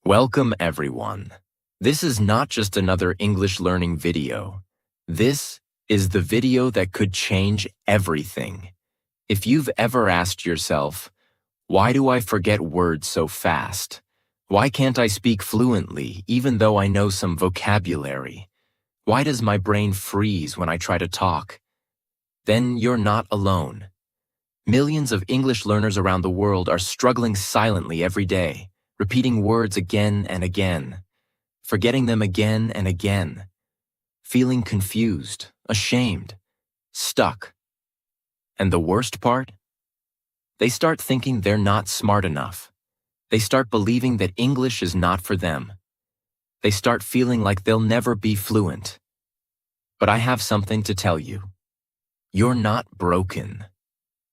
Welcome everyone. This is not just another English learning video. This is the video that could change everything. If you've ever asked yourself, why do I forget words so fast? Why can't I speak fluently even though I know some vocabulary? Why does my brain freeze when I try to talk? Then you're not alone. Millions of English learners around the world are struggling silently every day, repeating words again and again, forgetting them again and again, feeling confused, ashamed, stuck. And the worst part? They start thinking they're not smart enough. They start believing that English is not for them. They start feeling like they'll never be fluent. But I have something to tell you. You're not broken.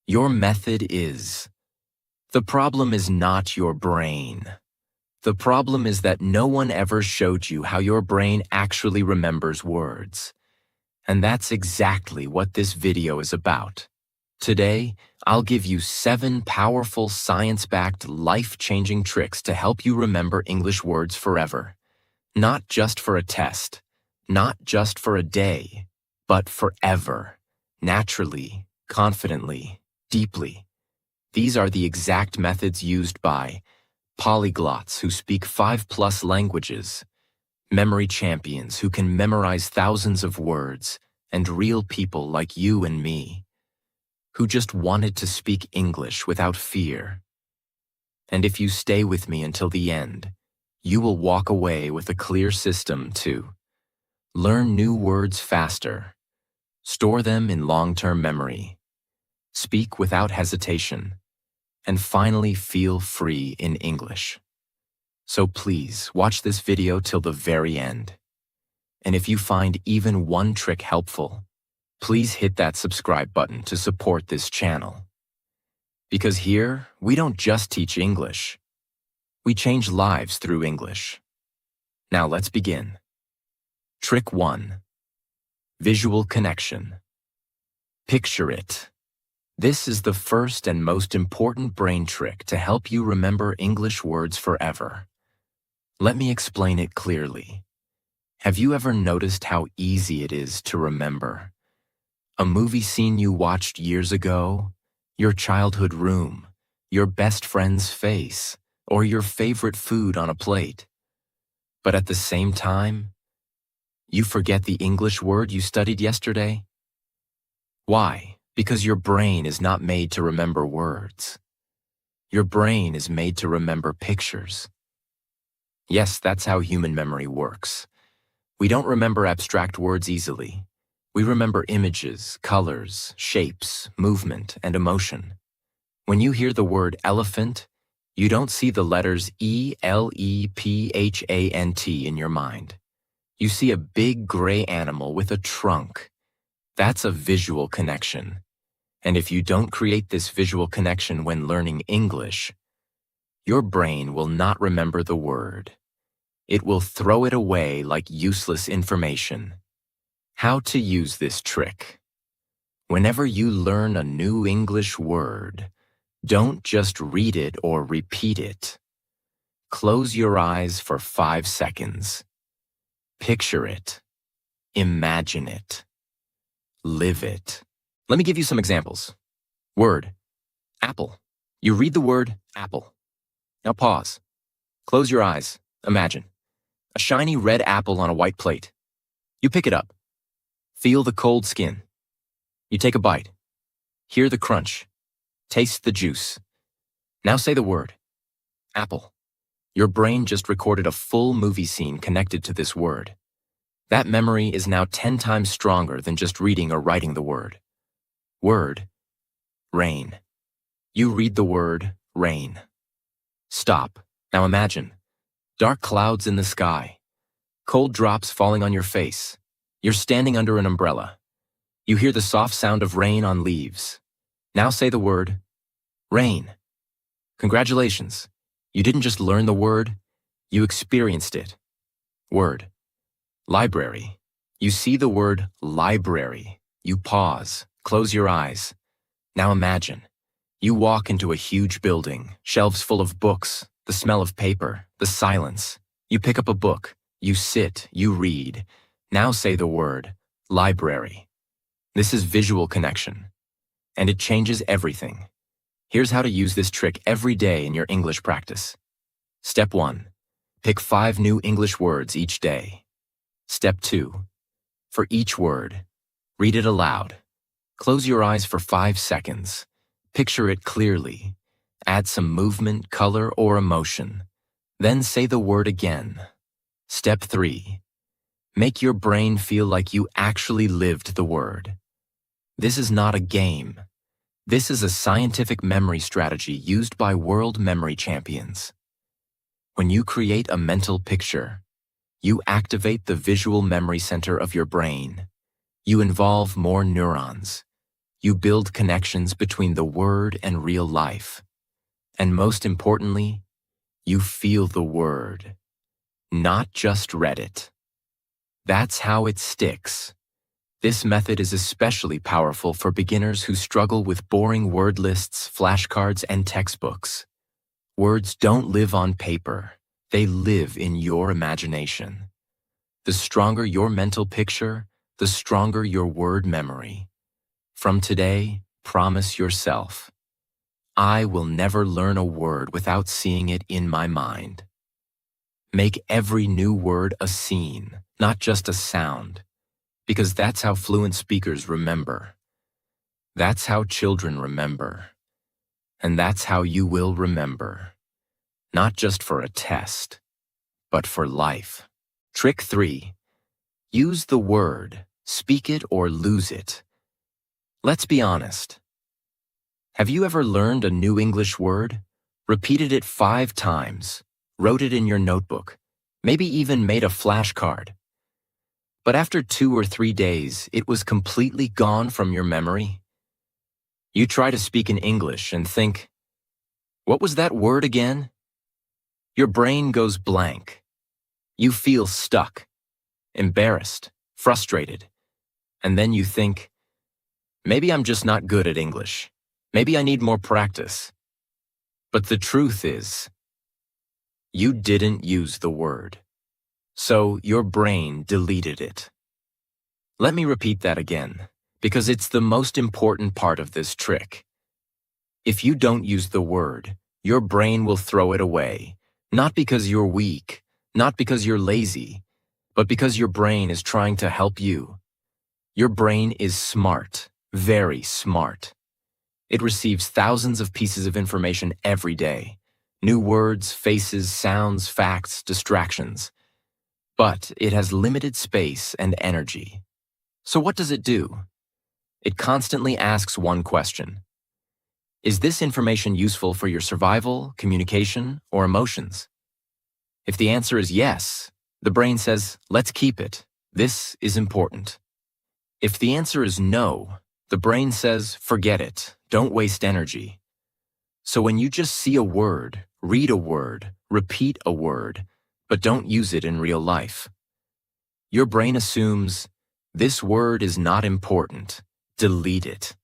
Your method is. The problem is not your brain. The problem is that no one ever showed you how your brain actually remembers words. And that's exactly what this video is about. Today, I'll give you 7 powerful science-backed, life-changing tricks to help you remember English words forever. Not just for a test, not just for a day, but forever. Naturally, confidently, deeply. These are the exact methods used by polyglots who speak 5+ languages, memory champions who can memorize thousands of words, and real people like you and me, who just wanted to speak English without fear. And if you stay with me until the end, you will walk away with a clear system to learn new words faster, store them in long-term memory, speak without hesitation, and finally feel free in English. So please watch this video till the very end. And if you find even one trick helpful, please hit that subscribe button to support this channel. Because here, we don't just teach English. We change lives through English. Now let's begin. Trick 1. Visual connection. Picture it. This is the first and most important brain trick to help you remember English words forever. Let me explain it clearly. Have you ever noticed how easy it is to remember? A movie scene you watched years ago, your childhood room, your best friend's face, or your favorite food on a plate. But at the same time, you forget the English word you studied yesterday? Why? Because your brain is not made to remember words. Your brain is made to remember pictures. Yes, that's how human memory works. We don't remember abstract words easily. We remember images, colors, shapes, movement, and emotion. When you hear the word elephant, you don't see the letters ELEPHANT in your mind. You see a big gray animal with a trunk. That's a visual connection. And if you don't create this visual connection when learning English, your brain will not remember the word. It will throw it away like useless information. How to use this trick? Whenever you learn a new English word, don't just read it or repeat it. Close your eyes for 5 seconds. Picture it. Imagine it. Live it. Let me give you some examples. Word, apple. You read the word apple. Now pause. Close your eyes. Imagine. A shiny red apple on a white plate. You pick it up. Feel the cold skin. You take a bite. Hear the crunch. Taste the juice. Now say the word, apple. Your brain just recorded a full movie scene connected to this word. That memory is now 10 times stronger than just reading or writing the word. Word, rain. You read the word, rain. Stop. Now imagine. Dark clouds in the sky. Cold drops falling on your face. You're standing under an umbrella. You hear the soft sound of rain on leaves. Now say the word, rain. Congratulations. You didn't just learn the word, you experienced it. Word, library. You see the word library. You pause, close your eyes. Now imagine. You walk into a huge building, shelves full of books, The smell of paper, the silence. You pick up a book, you sit, you read. Now say the word, library. This is visual connection, and it changes everything. Here's how to use this trick every day in your English practice. Step 1. Pick 5 new English words each day. Step 2. For each word, read it aloud. Close your eyes for 5 seconds. Picture it clearly. Add some movement, color, or emotion. Then say the word again. Step 3. Make your brain feel like you actually lived the word. This is not a game. This is a scientific memory strategy used by world memory champions. When you create a mental picture, you activate the visual memory center of your brain. You involve more neurons. You build connections between the word and real life. And most importantly, you feel the word, not just read it. That's how it sticks. This method is especially powerful for beginners who struggle with boring word lists, flashcards, and textbooks. Words don't live on paper. They live in your imagination. The stronger your mental picture, the stronger your word memory. From today, promise yourself, I will never learn a word without seeing it in my mind. Make every new word a scene, not just a sound, because that's how fluent speakers remember. That's how children remember. And that's how you will remember. Not just for a test, but for life. Trick 3. Use the word, speak it or lose it. Let's be honest. Have you ever learned a new English word, repeated it 5 times, wrote it in your notebook, maybe even made a flashcard? But after 2 or 3 days, it was completely gone from your memory? You try to speak in English and think, what was that word again? Your brain goes blank. You feel stuck, embarrassed, frustrated, and then you think, maybe I'm just not good at English. Maybe I need more practice. But the truth is, you didn't use the word. So your brain deleted it. Let me repeat that again, because it's the most important part of this trick. If you don't use the word, your brain will throw it away, not because you're weak, not because you're lazy, but because your brain is trying to help you. Your brain is smart, very smart. It receives thousands of pieces of information every day. New words, faces, sounds, facts, distractions. But it has limited space and energy. So what does it do? It constantly asks one question. Is this information useful for your survival, communication, or emotions? If the answer is yes, the brain says, let's keep it. This is important. If the answer is no, the brain says, forget it. Don't waste energy. So when you just see a word, read a word, repeat a word, but don't use it in real life, your brain assumes, this word is not important. Delete it.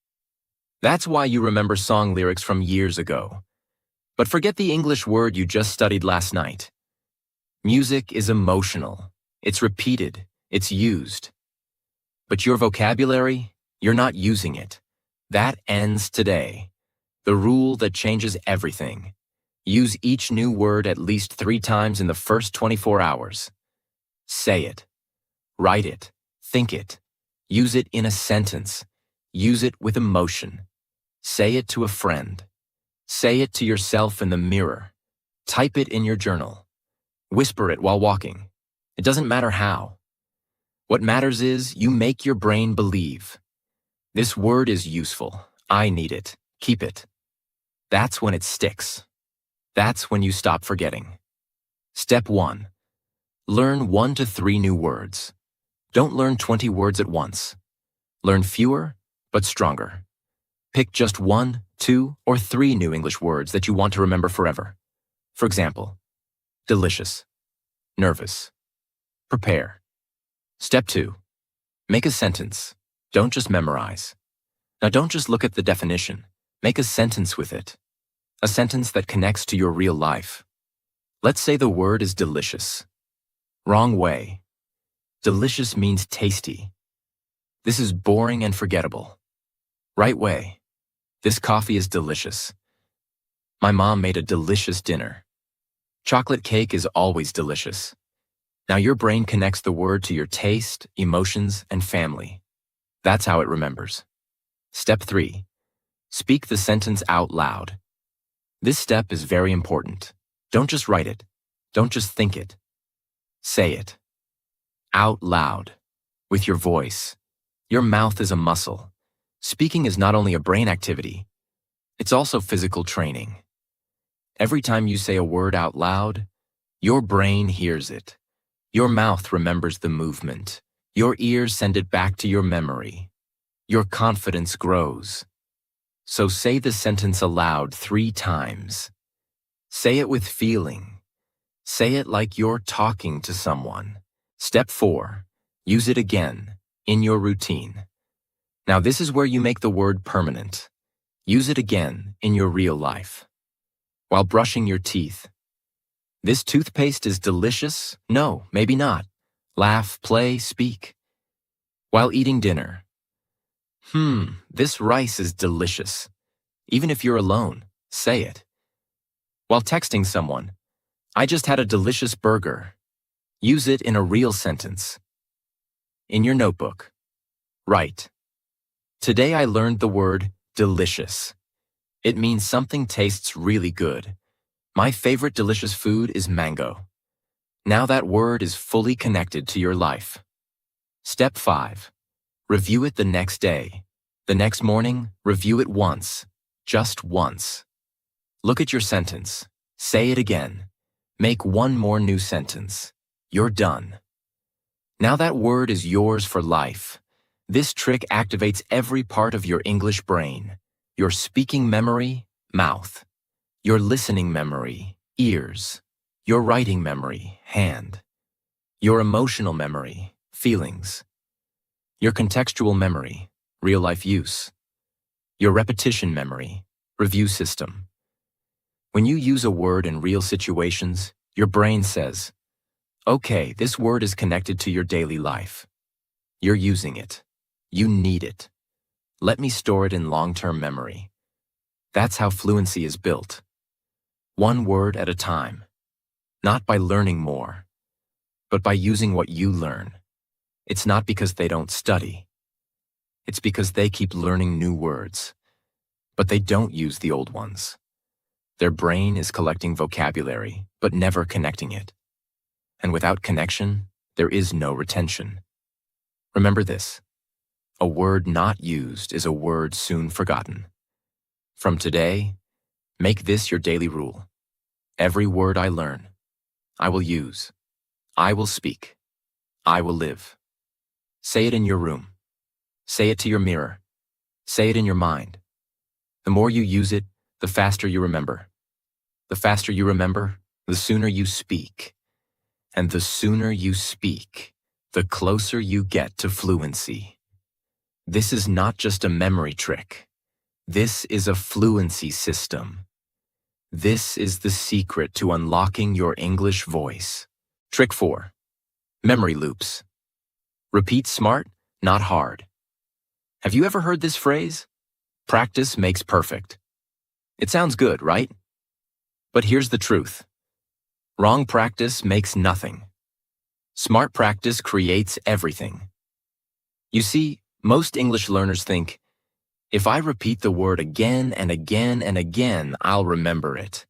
That's why you remember song lyrics from years ago. But forget the English word you just studied last night. Music is emotional. It's repeated. It's used. But your vocabulary, you're not using it. That ends today. The rule that changes everything. Use each new word at least 3 times in the first 24 hours. Say it. Write it. Think it. Use it in a sentence. Use it with emotion. Say it to a friend. Say it to yourself in the mirror. Type it in your journal. Whisper it while walking. It doesn't matter how. What matters is you make your brain believe. This word is useful. I need it. Keep it. That's when it sticks. That's when you stop forgetting. Step 1. Learn 1 to 3 new words. Don't learn 20 words at once. Learn fewer, but stronger. Pick just 1, 2, or 3 new English words that you want to remember forever. For example, delicious, nervous, prepare. Step 2. Make a sentence. Don't just memorize. Now don't just look at the definition. Make a sentence with it. A sentence that connects to your real life. Let's say the word is delicious. Wrong way. Delicious means tasty. This is boring and forgettable. Right way. This coffee is delicious. My mom made a delicious dinner. Chocolate cake is always delicious. Now your brain connects the word to your taste, emotions, and family. That's how it remembers. Step 3. Speak the sentence out loud. This step is very important. Don't just write it. Don't just think it. Say it. Out loud. With your voice. Your mouth is a muscle. Speaking is not only a brain activity, it's also physical training. Every time you say a word out loud, your brain hears it. Your mouth remembers the movement. Your ears send it back to your memory. Your confidence grows. So say the sentence aloud 3 times. Say it with feeling. Say it like you're talking to someone. Step 4. Use it again, in your routine. Now this is where you make the word permanent. Use it again in your real life. While brushing your teeth. This toothpaste is delicious? No, maybe not. Laugh, play, speak. While eating dinner. This rice is delicious. Even if you're alone, say it. While texting someone. I just had a delicious burger. Use it in a real sentence. In your notebook. Write. Today I learned the word delicious. It means something tastes really good. My favorite delicious food is mango. Now that word is fully connected to your life. Step 5. Review it the next day. The next morning, review it once. Just once. Look at your sentence. Say it again. Make one more new sentence. You're done. Now that word is yours for life. This trick activates every part of your English brain. Your speaking memory, mouth. Your listening memory, ears. Your writing memory, hand. Your emotional memory, feelings. Your contextual memory, real-life use. Your repetition memory, review system. When you use a word in real situations, your brain says, okay, this word is connected to your daily life. You're using it. You need it. Let me store it in long-term memory. That's how fluency is built. One word at a time. Not by learning more, but by using what you learn. It's not because they don't study. It's because they keep learning new words, but they don't use the old ones. Their brain is collecting vocabulary, but never connecting it. And without connection, there is no retention. Remember this. A word not used is a word soon forgotten. From today, make this your daily rule. Every word I learn, I will use. I will speak. I will live. Say it in your room. Say it to your mirror. Say it in your mind. The more you use it, the faster you remember. The faster you remember, the sooner you speak. And the sooner you speak, the closer you get to fluency. This is not just a memory trick. This is a fluency system. This is the secret to unlocking your English voice. Trick 4. Memory loops. Repeat smart, not hard. Have you ever heard this phrase? Practice makes perfect. It sounds good, right? But here's the truth. Wrong practice makes nothing. Smart practice creates everything. You see, most English learners think, if I repeat the word again and again and again, I'll remember it.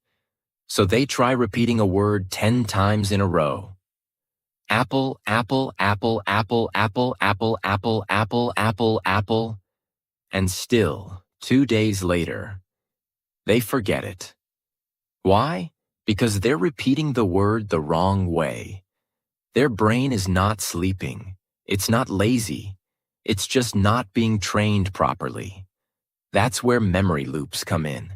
So they try repeating a word 10 times in a row. Apple, apple, apple, apple, apple, apple, apple, apple, apple, apple. And still, 2 days later, they forget it. Why? Because they're repeating the word the wrong way. Their brain is not sleeping. It's not lazy. It's just not being trained properly. That's where memory loops come in.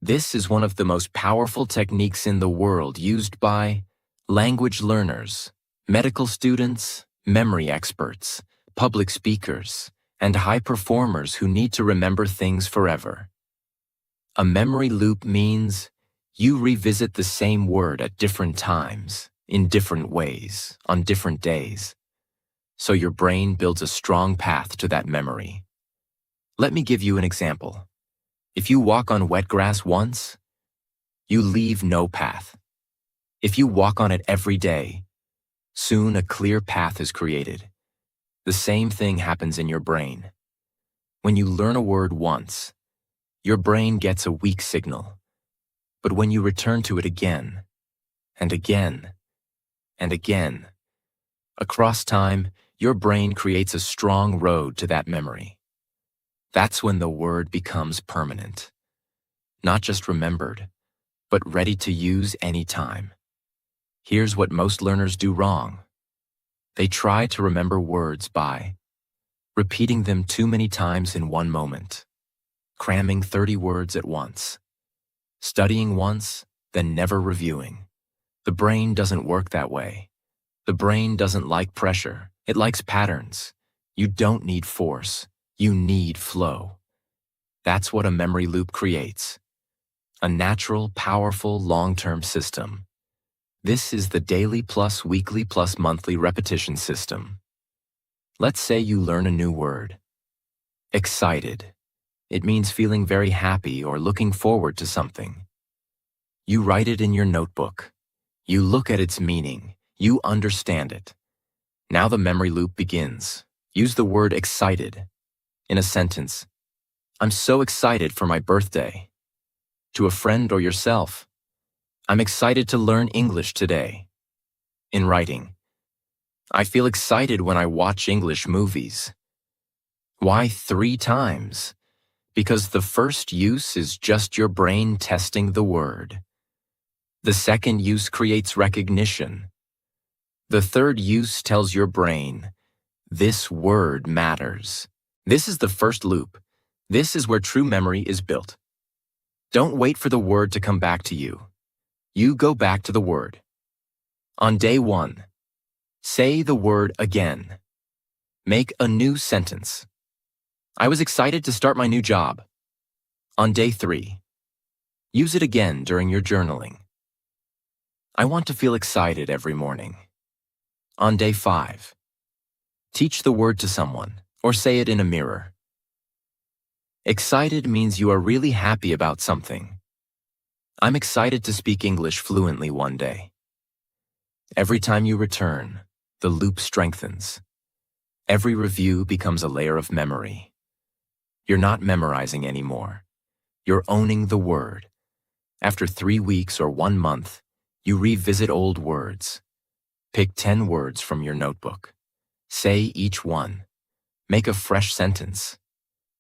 This is one of the most powerful techniques in the world used by language learners, medical students, memory experts, public speakers, and high performers who need to remember things forever. A memory loop means You revisit the same word at different times, in different ways, on different days. So your brain builds a strong path to that memory. Let me give you an example. If you walk on wet grass once, you leave no path. If you walk on it every day, soon a clear path is created. The same thing happens in your brain. When you learn a word once, your brain gets a weak signal. But when you return to it again, and again, and again, across time, your brain creates a strong road to that memory. That's when the word becomes permanent. Not just remembered, but ready to use anytime. Here's what most learners do wrong. They try to remember words by repeating them too many times in one moment, cramming 30 words at once, studying once, then never reviewing. The brain doesn't work that way. The brain doesn't like pressure. It likes patterns. You don't need force. You need flow. That's what a memory loop creates. A natural, powerful, long-term system. This is the daily plus weekly plus monthly repetition system. Let's say you learn a new word. Excited. It means feeling very happy or looking forward to something. You write it in your notebook. You look at its meaning. You understand it. Now the memory loop begins. Use the word excited in a sentence. I'm so excited for my birthday. To a friend or yourself. I'm excited to learn English today. In writing. I feel excited when I watch English movies. Why 3 times? Because the first use is just your brain testing the word. The second use creates recognition. The third use tells your brain, this word matters. This is the first loop. This is where true memory is built. Don't wait for the word to come back to you. You go back to the word. On day 1, say the word again. Make a new sentence. I was excited to start my new job. On day 3, use it again during your journaling. I want to feel excited every morning. On day 5, teach the word to someone or say it in a mirror. Excited means you are really happy about something. I'm excited to speak English fluently one day. Every time you return, the loop strengthens. Every review becomes a layer of memory. You're not memorizing anymore. You're owning the word. After 3 weeks or 1 month, you revisit old words. Pick 10 words from your notebook. Say each one. Make a fresh sentence.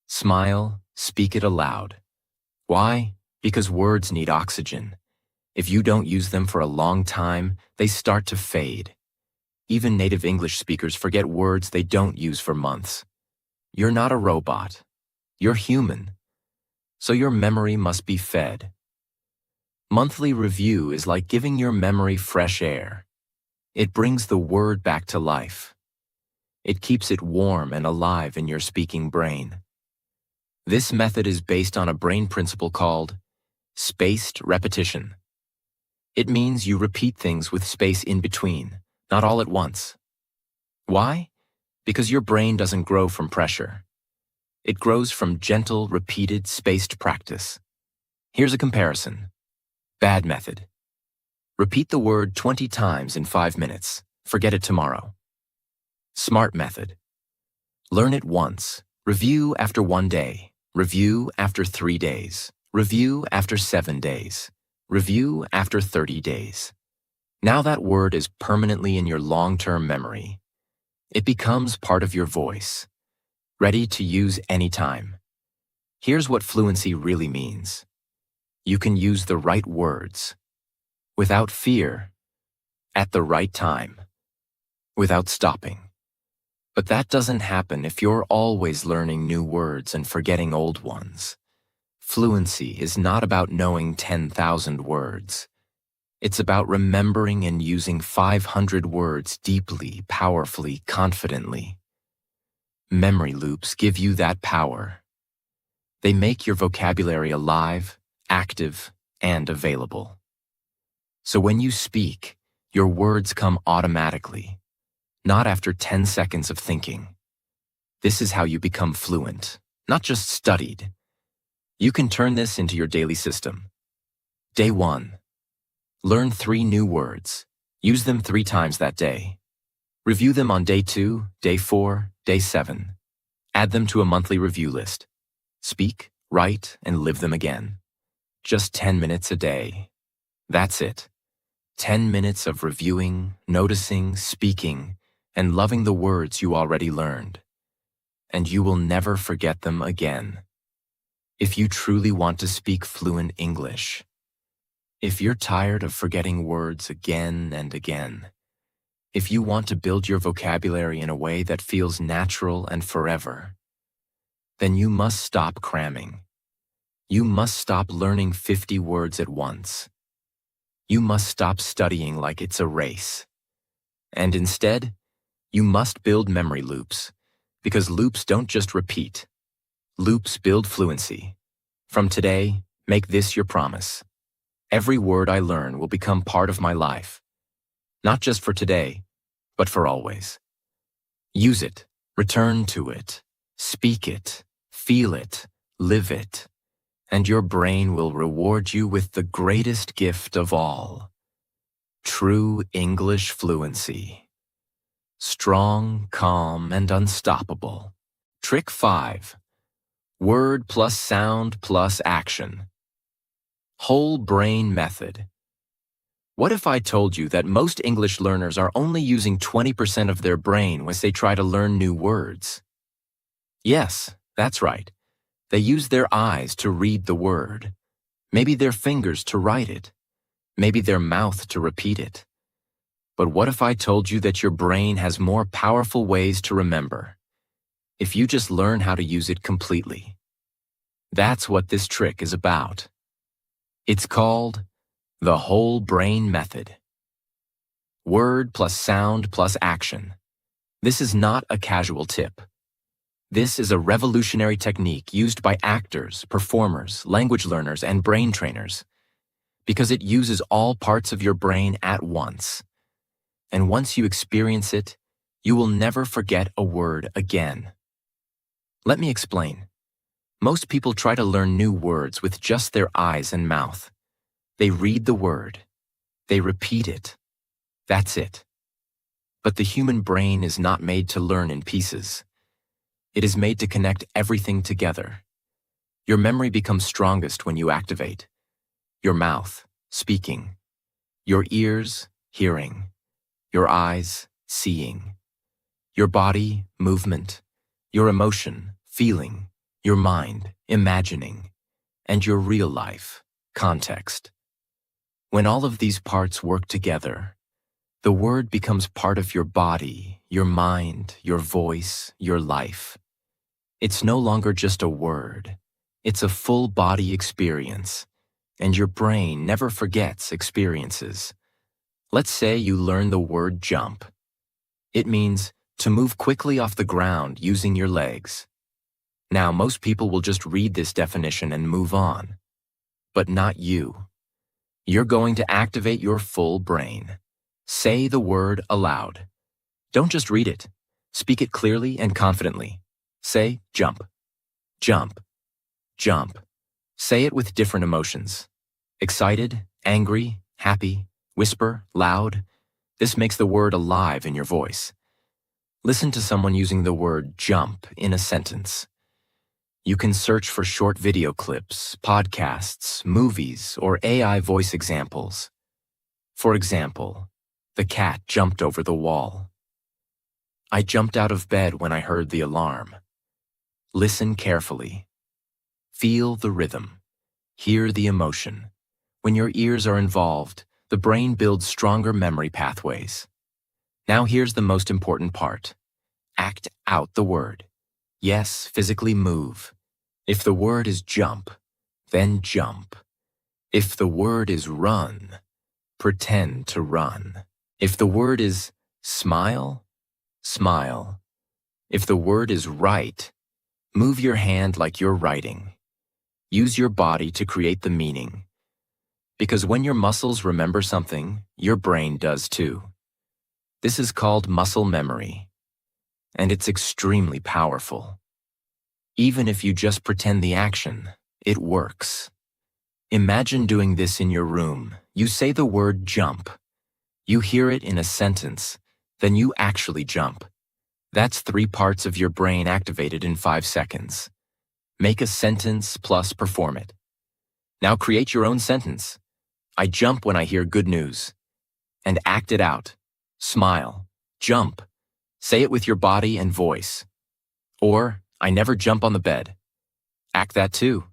Smile, speak it aloud. Why? Because words need oxygen. If you don't use them for a long time, they start to fade. Even native English speakers forget words they don't use for months. You're not a robot. You're human. So your memory must be fed. Monthly review is like giving your memory fresh air. It brings the word back to life. It keeps it warm and alive in your speaking brain. This method is based on a brain principle called spaced repetition. It means you repeat things with space in between, not all at once. Why? Because your brain doesn't grow from pressure. It grows from gentle, repeated, spaced practice. Here's a comparison. Bad method. Repeat the word 20 times in 5 minutes. Forget it tomorrow. Smart method. Learn it once. Review after 1 day. Review after 3 days. Review after 7 days. Review after 30 days. Now that word is permanently in your long-term memory. It becomes part of your voice, ready to use anytime. Here's what fluency really means. You can use the right words, without fear, at the right time, without stopping. But that doesn't happen if you're always learning new words and forgetting old ones. Fluency is not about knowing 10,000 words. It's about remembering and using 500 words deeply, powerfully, confidently. Memory loops give you that power. They make your vocabulary alive, active, and available. So when you speak, your words come automatically, not after 10 seconds of thinking. This is how you become fluent, not just studied. You can turn this into your daily system. Day 1. Learn 3 new words. Use them 3 times that day. Review them on day 2, day 4, day 7. Add them to a monthly review list. Speak, write, and live them again. Just 10 minutes a day. That's it. 10 minutes of reviewing, noticing, speaking, and loving the words you already learned. And you will never forget them again. If you truly want to speak fluent English, if you're tired of forgetting words again and again, if you want to build your vocabulary in a way that feels natural and forever, then you must stop cramming. You must stop learning 50 words at once. You must stop studying like it's a race. And instead, you must build memory loops, because loops don't just repeat. Loops build fluency. From today, make this your promise. Every word I learn will become part of my life. Not just for today, but for always. Use it, return to it, speak it, feel it, live it, and your brain will reward you with the greatest gift of all. True English fluency. Strong, calm, and unstoppable. Trick 5. Word plus sound plus action. Whole brain method. What if I told you that most English learners are only using 20% of their brain when they try to learn new words? Yes, that's right. They use their eyes to read the word, maybe their fingers to write it, maybe their mouth to repeat it. But what if I told you that your brain has more powerful ways to remember, if you just learn how to use it completely? That's what this trick is about. It's called the whole brain method. Word plus sound plus action. This is not a casual tip. This is a revolutionary technique used by actors, performers, language learners, and brain trainers, because it uses all parts of your brain at once. And once you experience it, you will never forget a word again. Let me explain. Most people try to learn new words with just their eyes and mouth. They read the word. They repeat it. That's it. But the human brain is not made to learn in pieces. It is made to connect everything together. Your memory becomes strongest when you activate. Your mouth, speaking. Your ears, hearing. Your eyes, seeing. Your body, movement. Your emotion, feeling. Your mind, imagining. And your real life, context. When all of these parts work together, the word becomes part of your body, your mind, your voice, your life. It's no longer just a word. It's a full body experience, and your brain never forgets experiences. Let's say you learn the word jump. It means to move quickly off the ground using your legs. Now, most people will just read this definition and move on. But not you. You're going to activate your full brain. Say the word aloud. Don't just read it. Speak it clearly and confidently. Say jump, jump, jump. Say it with different emotions. Excited, angry, happy, whisper, loud. This makes the word alive in your voice. Listen to someone using the word jump in a sentence. You can search for short video clips, podcasts, movies, or AI voice examples. For example, the cat jumped over the wall. I jumped out of bed when I heard the alarm. Listen carefully. Feel the rhythm. Hear the emotion. When your ears are involved, the brain builds stronger memory pathways. Now here's the most important part. Act out the word. Yes, physically move. If the word is jump, then jump. If the word is run, pretend to run. If the word is smile, smile. If the word is write, move your hand like you're writing. Use your body to create the meaning. Because when your muscles remember something, your brain does too. This is called muscle memory, and it's extremely powerful. Even if you just pretend the action, it works. Imagine doing this in your room. You say the word jump. You hear it in a sentence, then you actually jump. That's 3 parts of your brain activated in 5 seconds. Make a sentence plus perform it. Now create your own sentence. I jump when I hear good news. And act it out. Smile. Jump. Say it with your body and voice. Or, I never jump on the bed. Act that too.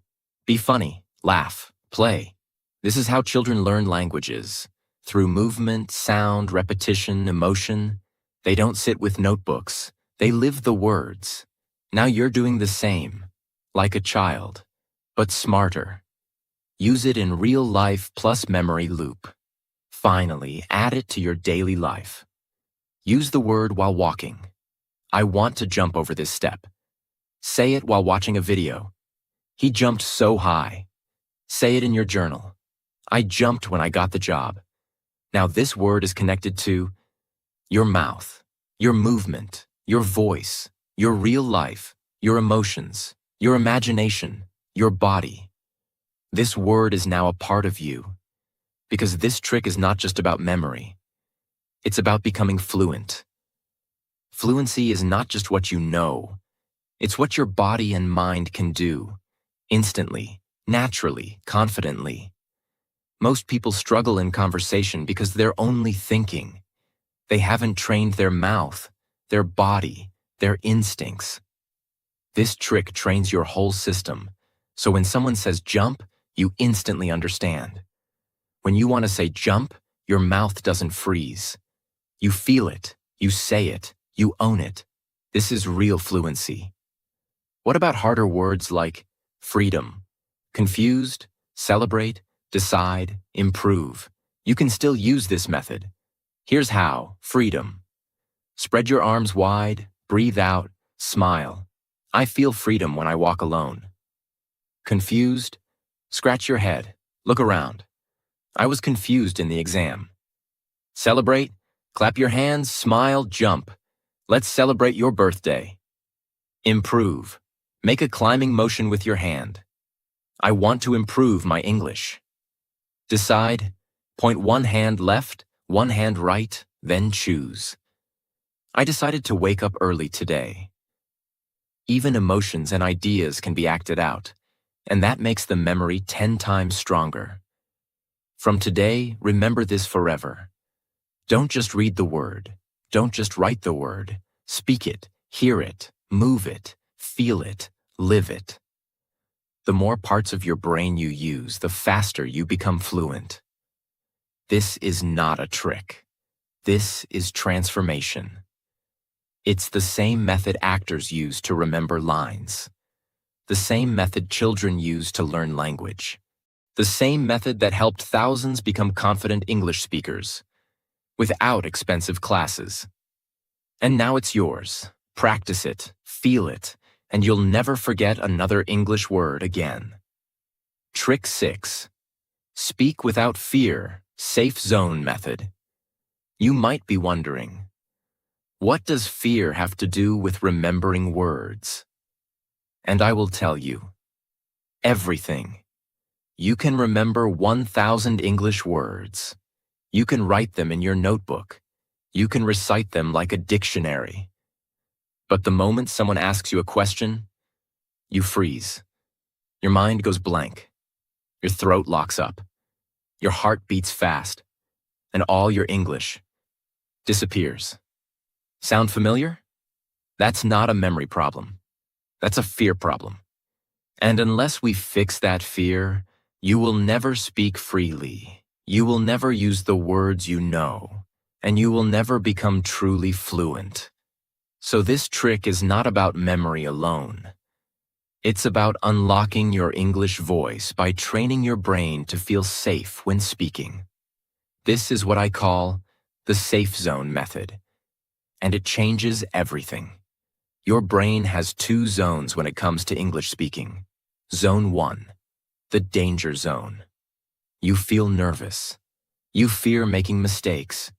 Be funny. Laugh. Play. This is how children learn languages. Through movement, sound, repetition, emotion. They don't sit with notebooks. They live the words. Now you're doing the same. Like a child. But smarter. Use it in real life plus memory loop. Finally, add it to your daily life. Use the word while walking. I want to jump over this step. Say it while watching a video. He jumped so high. Say it in your journal. I jumped when I got the job. Now this word is connected to your mouth, your movement, your voice, your real life, your emotions, your imagination, your body. This word is now a part of you. Because this trick is not just about memory. It's about becoming fluent. Fluency is not just what you know. It's what your body and mind can do. Instantly, naturally, confidently. Most people struggle in conversation because they're only thinking. They haven't trained their mouth, their body, their instincts. This trick trains your whole system, so when someone says jump, you instantly understand. When you want to say jump, your mouth doesn't freeze. You feel it, you say it, you own it. This is real fluency. What about harder words like freedom, confused, celebrate, decide, improve? You can still use this method. Here's how. Freedom. Spread your arms wide, breathe out, smile. I feel freedom when I walk alone. Confused? Scratch your head, look around. I was confused in the exam. Celebrate? Clap your hands, smile, jump. Let's celebrate your birthday. Improve. Make a climbing motion with your hand. I want to improve my English. Decide. Point one hand left, one hand right, then choose. I decided to wake up early today. Even emotions and ideas can be acted out, and that makes the memory 10 times stronger. From today, remember this forever. Don't just read the word. Don't just write the word. Speak it, hear it, move it, feel it, live it. The more parts of your brain you use, the faster you become fluent. This is not a trick. This is transformation. It's the same method actors use to remember lines. The same method children use to learn language. The same method that helped thousands become confident English speakers, without expensive classes. And now it's yours. Practice it, feel it, and you'll never forget another English word again. Trick 6. Speak without fear, safe zone method. You might be wondering, what does fear have to do with remembering words? And I will tell you, everything. You can remember 1,000 English words. You can write them in your notebook. You can recite them like a dictionary. But the moment someone asks you a question, you freeze. Your mind goes blank. Your throat locks up. Your heart beats fast. And all your English disappears. Sound familiar? That's not a memory problem. That's a fear problem. And unless we fix that fear, you will never speak freely. You will never use the words you know. And you will never become truly fluent. So this trick is not about memory alone. It's about unlocking your English voice by training your brain to feel safe when speaking. This is what I call the safe zone method. And it changes everything. Your brain has 2 zones when it comes to English speaking. Zone 1, the danger zone. You feel nervous. You fear making mistakes.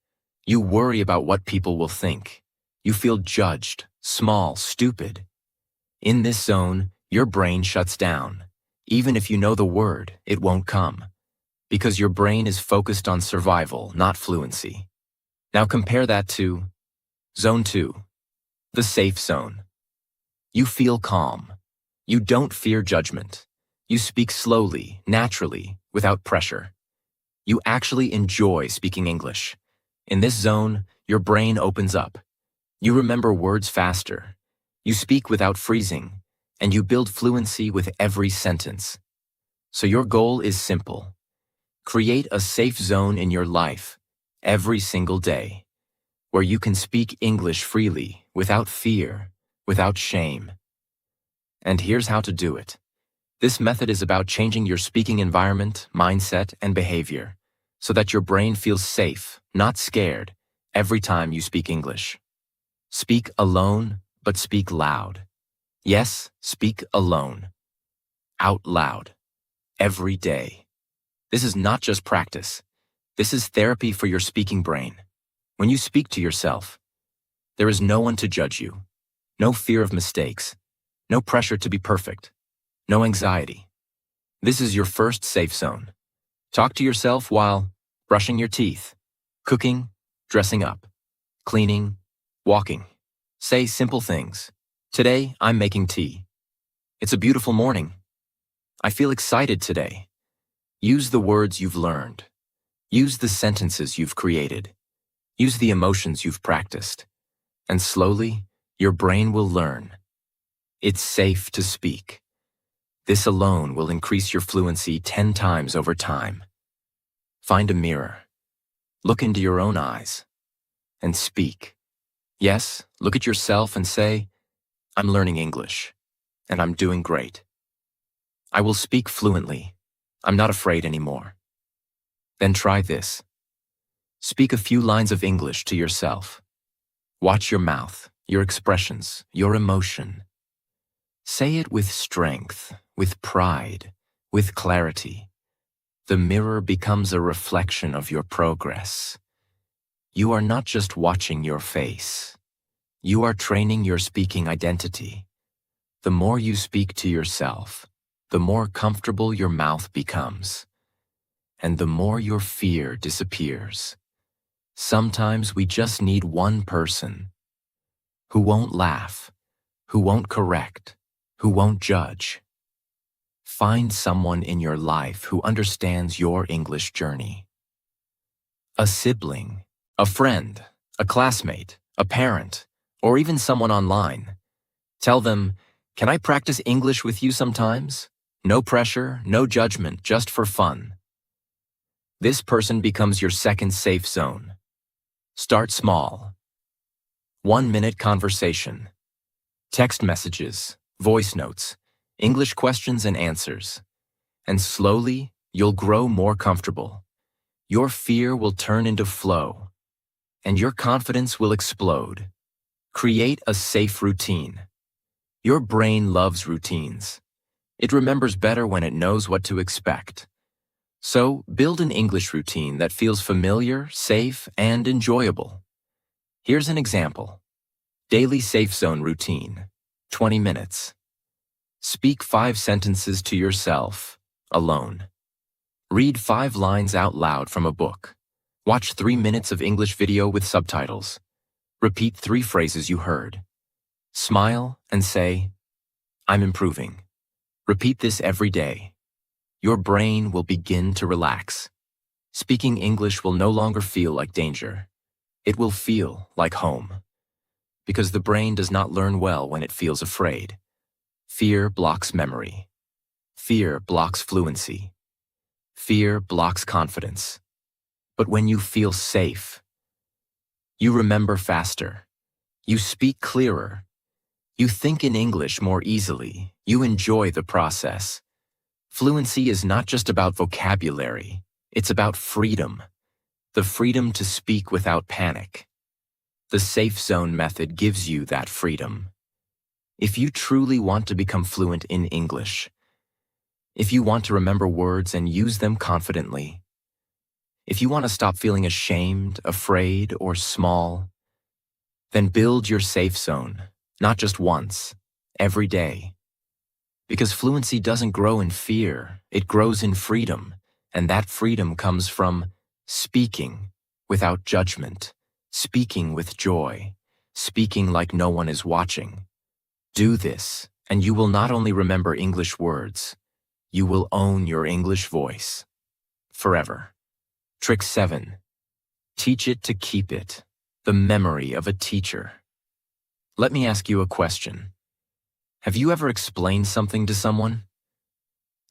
You worry about what people will think. You feel judged, small, stupid. In this zone, your brain shuts down. Even if you know the word, it won't come. Because your brain is focused on survival, not fluency. Now compare that to Zone 2, the safe zone. You feel calm. You don't fear judgment. You speak slowly, naturally, without pressure. You actually enjoy speaking English. In this zone, your brain opens up. You remember words faster. You speak without freezing, and you build fluency with every sentence. So your goal is simple. Create a safe zone in your life, every single day, where you can speak English freely, without fear, without shame. And here's how to do it. This method is about changing your speaking environment, mindset, and behavior, so that your brain feels safe, not scared, every time you speak English. Speak alone, but speak loud. Yes, speak alone. Out loud. Every day. This is not just practice. This is therapy for your speaking brain. When you speak to yourself, there is no one to judge you. No fear of mistakes. No pressure to be perfect. No anxiety. This is your first safe zone. Talk to yourself while brushing your teeth, cooking, dressing up, cleaning, walking. Say simple things. Today, I'm making tea. It's a beautiful morning. I feel excited today. Use the words you've learned. Use the sentences you've created. Use the emotions you've practiced. And slowly, your brain will learn. It's safe to speak. This alone will increase your fluency 10 times over time. Find a mirror. Look into your own eyes. And speak. Yes, look at yourself and say, I'm learning English. And I'm doing great. I will speak fluently. I'm not afraid anymore. Then try this. Speak a few lines of English to yourself. Watch your mouth, your expressions, your emotion. Say it with strength, with pride, with clarity. The mirror becomes a reflection of your progress. You are not just watching your face. You are training your speaking identity. The more you speak to yourself, the more comfortable your mouth becomes, and the more your fear disappears. Sometimes we just need one person who won't laugh, who won't correct, who won't judge. Find someone in your life who understands your English journey. A sibling, a friend, a classmate, a parent, or even someone online. Tell them, can I practice English with you sometimes? No pressure, no judgment, just for fun. This person becomes your second safe zone. Start small. 1-minute conversation. Text messages, voice notes, English questions and answers. And slowly, you'll grow more comfortable. Your fear will turn into flow. And your confidence will explode. Create a safe routine. Your brain loves routines. It remembers better when it knows what to expect. So, build an English routine that feels familiar, safe, and enjoyable. Here's an example. Daily Safe Zone routine, 20 minutes. Speak 5 sentences to yourself, alone. Read 5 lines out loud from a book. Watch 3 minutes of English video with subtitles. Repeat 3 phrases you heard. Smile and say, I'm improving. Repeat this every day. Your brain will begin to relax. Speaking English will no longer feel like danger. It will feel like home. Because the brain does not learn well when it feels afraid. Fear blocks memory. Fear blocks fluency. Fear blocks confidence. But when you feel safe, you remember faster. You speak clearer. You think in English more easily. You enjoy the process. Fluency is not just about vocabulary. It's about freedom. The freedom to speak without panic. The safe zone method gives you that freedom. If you truly want to become fluent in English, if you want to remember words and use them confidently, if you want to stop feeling ashamed, afraid, or small, then build your safe zone, not just once, every day. Because fluency doesn't grow in fear, it grows in freedom, and that freedom comes from speaking without judgment, speaking with joy, speaking like no one is watching. Do this, and you will not only remember English words, you will own your English voice forever. Trick 7. Teach it to keep it. The memory of a teacher. Let me ask you a question. Have you ever explained something to someone,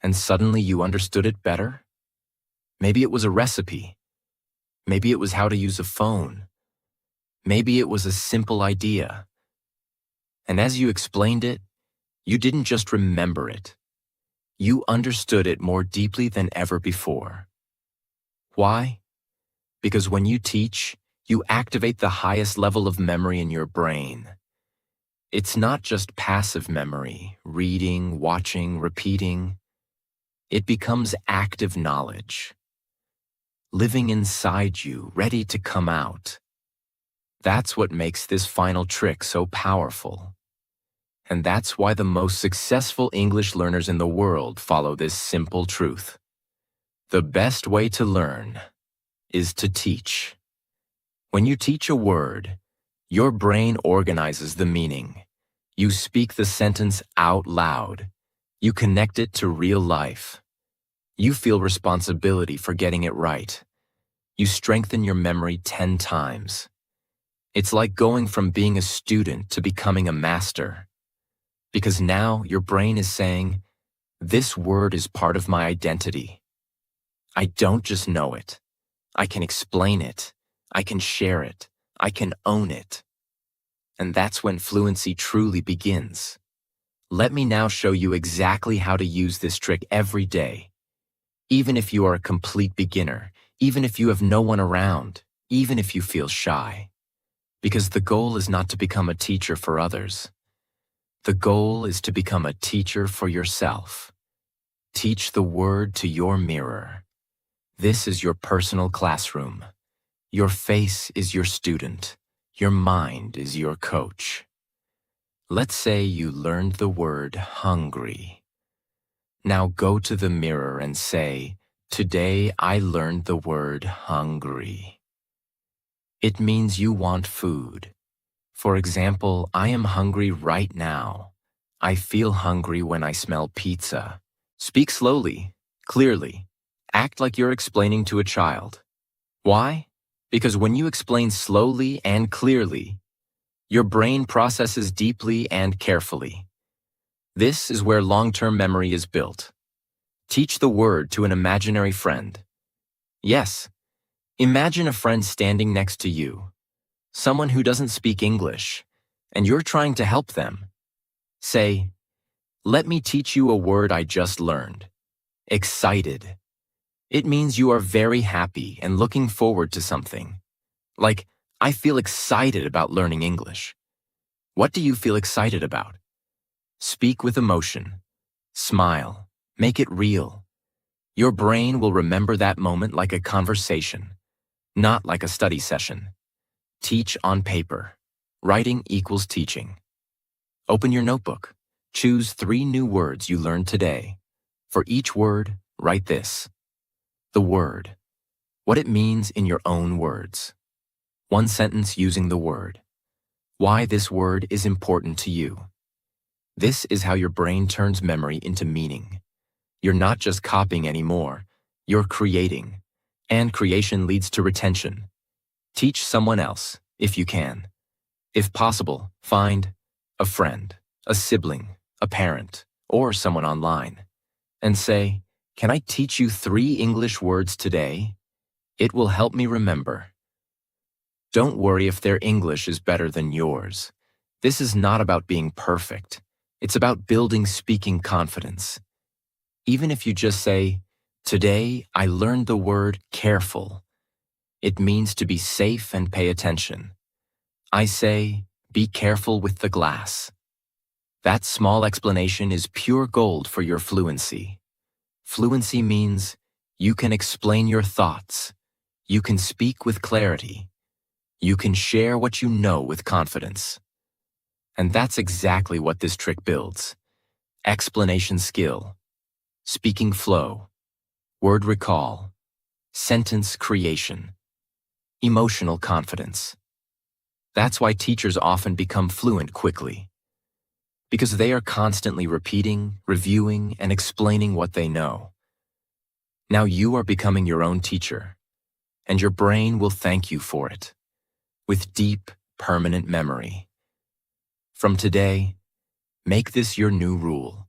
and suddenly you understood it better? Maybe it was a recipe. Maybe it was how to use a phone. Maybe it was a simple idea. And as you explained it, you didn't just remember it. You understood it more deeply than ever before. Why? Because when you teach, you activate the highest level of memory in your brain. It's not just passive memory, reading, watching, repeating. It becomes active knowledge, living inside you, ready to come out. That's what makes this final trick so powerful. And that's why the most successful English learners in the world follow this simple truth. The best way to learn is to teach. When you teach a word, your brain organizes the meaning. You speak the sentence out loud. You connect it to real life. You feel responsibility for getting it right. You strengthen your memory 10 times. It's like going from being a student to becoming a master. Because now your brain is saying, this word is part of my identity. I don't just know it. I can explain it. I can share it. I can own it. And that's when fluency truly begins. Let me now show you exactly how to use this trick every day. Even if you are a complete beginner, even if you have no one around, even if you feel shy. Because the goal is not to become a teacher for others. The goal is to become a teacher for yourself. Teach the word to your mirror. This is your personal classroom. Your face is your student. Your mind is your coach. Let's say you learned the word hungry. Now go to the mirror and say, today I learned the word hungry. It means you want food. For example, I am hungry right now. I feel hungry when I smell pizza. Speak slowly, clearly. Act like you're explaining to a child. Why? Because when you explain slowly and clearly, your brain processes deeply and carefully. This is where long-term memory is built. Teach the word to an imaginary friend. Yes, imagine a friend standing next to you, someone who doesn't speak English, and you're trying to help them. Say, let me teach you a word I just learned. Excited. It means you are very happy and looking forward to something. Like, I feel excited about learning English. What do you feel excited about? Speak with emotion. Smile. Make it real. Your brain will remember that moment like a conversation, not like a study session. Teach on paper. Writing equals teaching. Open your notebook. Choose 3 new words you learned today. For each word, write this. The word. What it means in your own words. 1 sentence using the word. Why this word is important to you. This is how your brain turns memory into meaning. You're not just copying anymore, you're creating. And creation leads to retention. Teach someone else, if you can. If possible, find a friend, a sibling, a parent, or someone online, and say, can I teach you 3 English words today? It will help me remember. Don't worry if their English is better than yours. This is not about being perfect. It's about building speaking confidence. Even if you just say, today I learned the word careful. It means to be safe and pay attention. I say, be careful with the glass. That small explanation is pure gold for your fluency. Fluency means you can explain your thoughts, you can speak with clarity, you can share what you know with confidence. And that's exactly what this trick builds. Explanation skill, speaking flow, word recall, sentence creation, emotional confidence. That's why teachers often become fluent quickly, because they are constantly repeating, reviewing, and explaining what they know. Now you are becoming your own teacher, and your brain will thank you for it, with deep, permanent memory. From today, make this your new rule.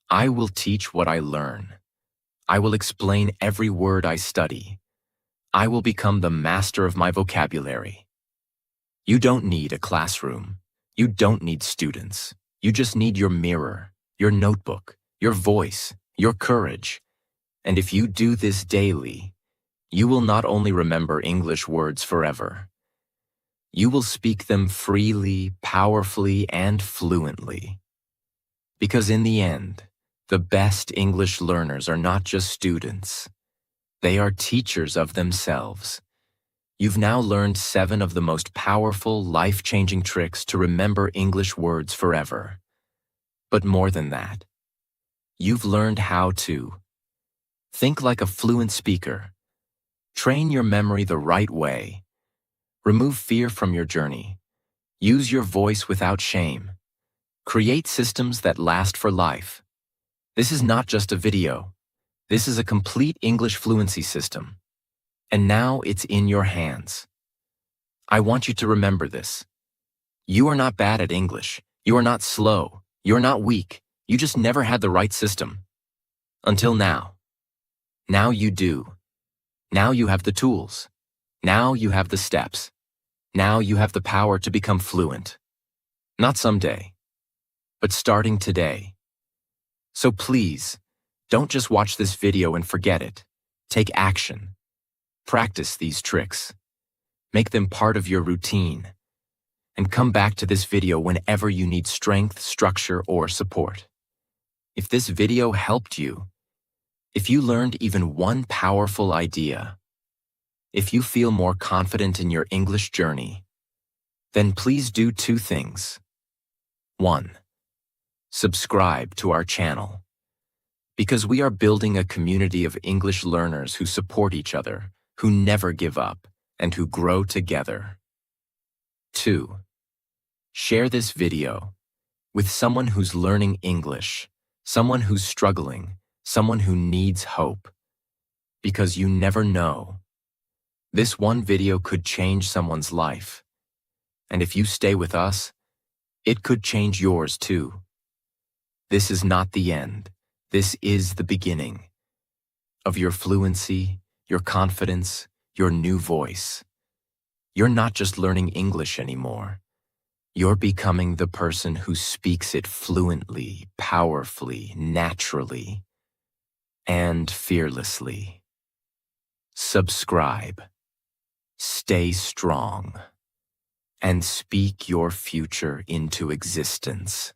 I will teach what I learn. I will explain every word I study. I will become the master of my vocabulary. You don't need a classroom. You don't need students. You just need your mirror, your notebook, your voice, your courage. And if you do this daily, you will not only remember English words forever. You will speak them freely, powerfully, and fluently. Because in the end, the best English learners are not just students. They are teachers of themselves. You've now learned 7 of the most powerful, life-changing tricks to remember English words forever. But more than that, you've learned how to think like a fluent speaker, train your memory the right way, remove fear from your journey, use your voice without shame, create systems that last for life. This is not just a video. This is a complete English fluency system. And now it's in your hands. I want you to remember this. You are not bad at English. You are not slow. You are not weak. You just never had the right system. Until now. Now you do. Now you have the tools. Now you have the steps. Now you have the power to become fluent. Not someday, but starting today. So please, don't just watch this video and forget it. Take action. Practice these tricks. Make them part of your routine. And come back to this video whenever you need strength, structure, or support. If this video helped you, if you learned even one powerful idea, if you feel more confident in your English journey, then please do 2 things. 1. Subscribe to our channel. Because we are building a community of English learners who support each other, who never give up, and who grow together. 2. Share this video with someone who's learning English, someone who's struggling, someone who needs hope. Because you never know. This one video could change someone's life. And if you stay with us, it could change yours too. This is not the end. This is the beginning of your fluency, your confidence, your new voice. You're not just learning English anymore. You're becoming the person who speaks it fluently, powerfully, naturally, and fearlessly. Subscribe, stay strong, and speak your future into existence.